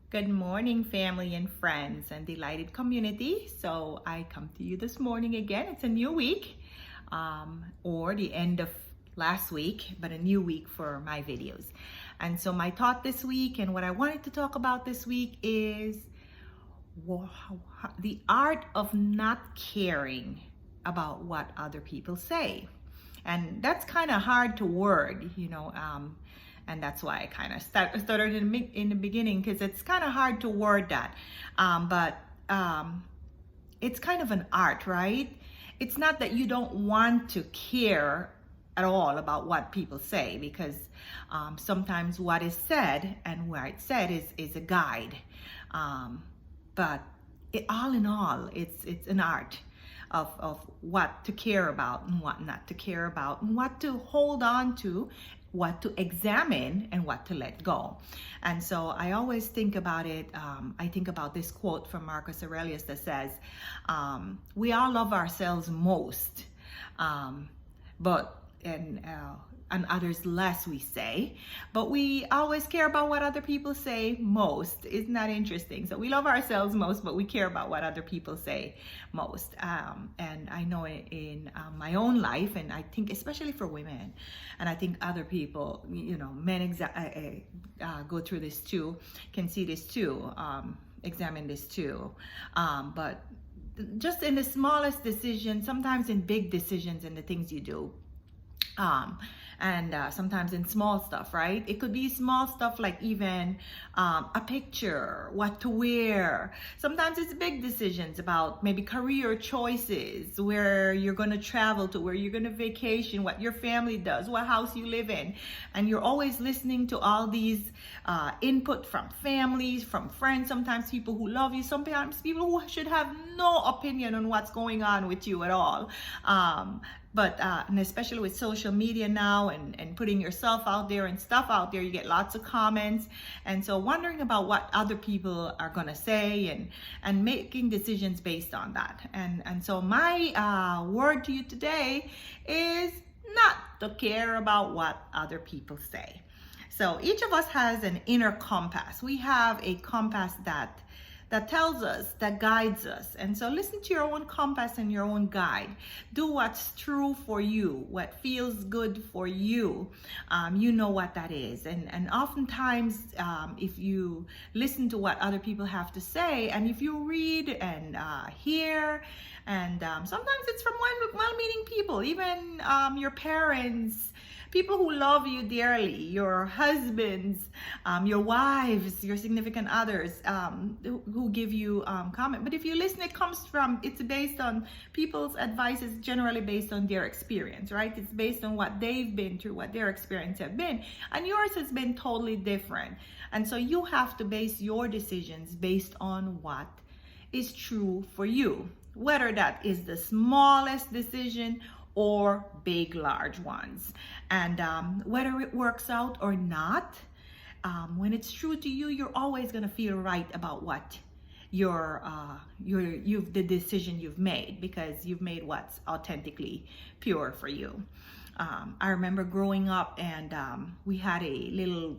Good morning, family and friends and delighted community. So I come to you this morning again. It's a new week, or the end of last week, but a new week for my videos. And so my thought this week and what I wanted to talk about this week is the art of not caring about what other people say. And that's kind of hard to word, and that's why I kind of started in the beginning, because it's kind of hard to word that. But it's kind of an art, right? It's not that you don't want to care at all about what people say, because sometimes what is said and where it's said is a guide. But all in all, it's an art of what to care about and what not to care about, and what to hold on to, what to examine, and what to let go. And so I always think about it. I think about this quote from Marcus Aurelius that says, we all love ourselves most, but and others less, we say, but we always care about what other people say most. Isn't that interesting? So we love ourselves most, but we care about what other people say most. And I know in my own life, and I think especially for women, and I think other people, men go through this too, can see this too, examine this too. But just in the smallest decision, sometimes in big decisions in the things you do, and sometimes in small stuff, right? It could be small stuff like even a picture, what to wear. Sometimes it's big decisions about maybe career choices, where you're going to travel to, where you're going to vacation, what your family does, what house you live in. And you're always listening to all these input from families, from friends, sometimes people who love you, sometimes people who should have no opinion on what's going on with you at all. But and especially with social media now and putting yourself out there and stuff out there, you get lots of comments. And so wondering about what other people are going to say and making decisions based on that. And so my word to you today is not to care about what other people say. So each of us has an inner compass. We have a compass that tells us, that guides us. And so listen to your own compass and your own guide. Do what's true for you, what feels good for you. You know what that is. And oftentimes, if you listen to what other people have to say, and if you read and hear, and sometimes it's from well-meaning people, even your parents, people who love you dearly, your husbands, your wives, your significant others, who give you comment. But if you listen, it's based on people's advice is generally based on their experience, right? It's based on what they've been through, what their experience have been. And yours has been totally different. And so you have to base your decisions based on what is true for you, whether that is the smallest decision or big, large ones. And whether it works out or not, when it's true to you, you're always gonna feel right about what the decision you've made, because you've made what's authentically pure for you. I remember growing up, and we had a little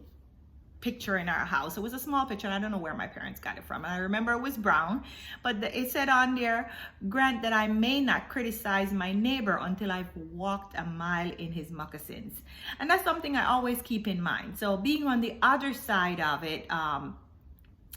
picture in our house. It was a small picture, and I don't know where my parents got it from. And I remember it was brown, but it said on there, "Grant that I may not criticize my neighbor until I've walked a mile in his moccasins." And that's something I always keep in mind. So being on the other side of it,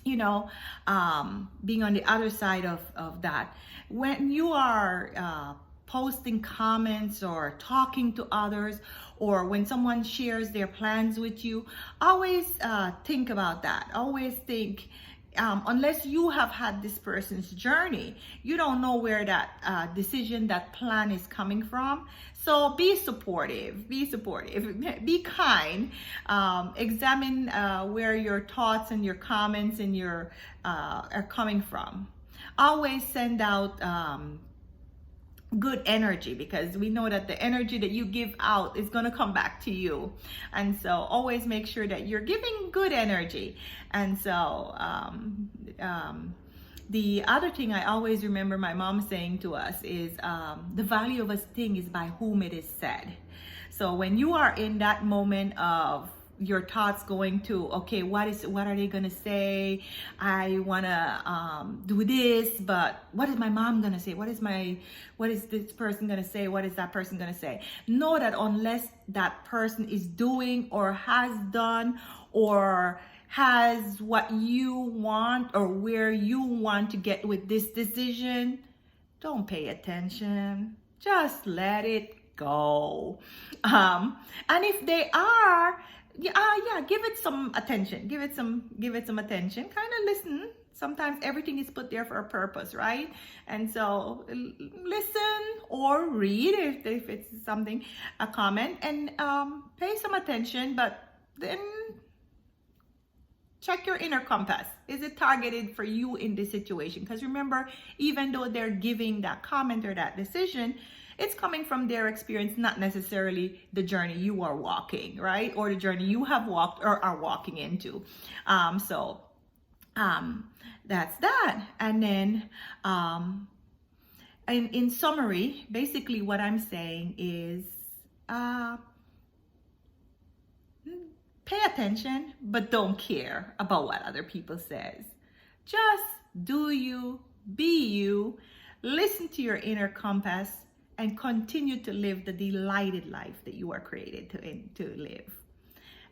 being on the other side of that, when you are posting comments or talking to others, or when someone shares their plans with you, always think about that. Always think, unless you have had this person's journey, you don't know where that decision, that plan is coming from. So be supportive, be kind, examine where your thoughts and your comments and your are coming from. Always send out good energy, because we know that the energy that you give out is going to come back to you. And so always make sure that you're giving good energy. And so the other thing I always remember my mom saying to us is the value of a thing is by whom it is said. So when you are in that moment of your thoughts going to, okay, what are they gonna say? I wanna do this, but what is my mom gonna say? What is this person gonna say? What is that person gonna say? Know that unless that person is doing or has done or has what you want or where you want to get with this decision, don't pay attention. Just let it go. And if they are, give it some attention. Give it some attention. Kind of listen. Sometimes everything is put there for a purpose, right? And so listen or read if it's something, a comment, and pay some attention. But then check your inner compass. Is it targeted for you in this situation? Because remember, even though they're giving that comment or that decision, it's coming from their experience, not necessarily the journey you are walking, right? Or the journey you have walked or are walking into. That's that. And then in summary, basically what I'm saying is pay attention, but don't care about what other people says. Just do you, be you, listen to your inner compass, and continue to live the delighted life that you are created to live.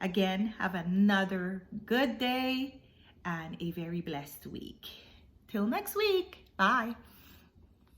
Again, have another good day and a very blessed week. Till next week. Bye.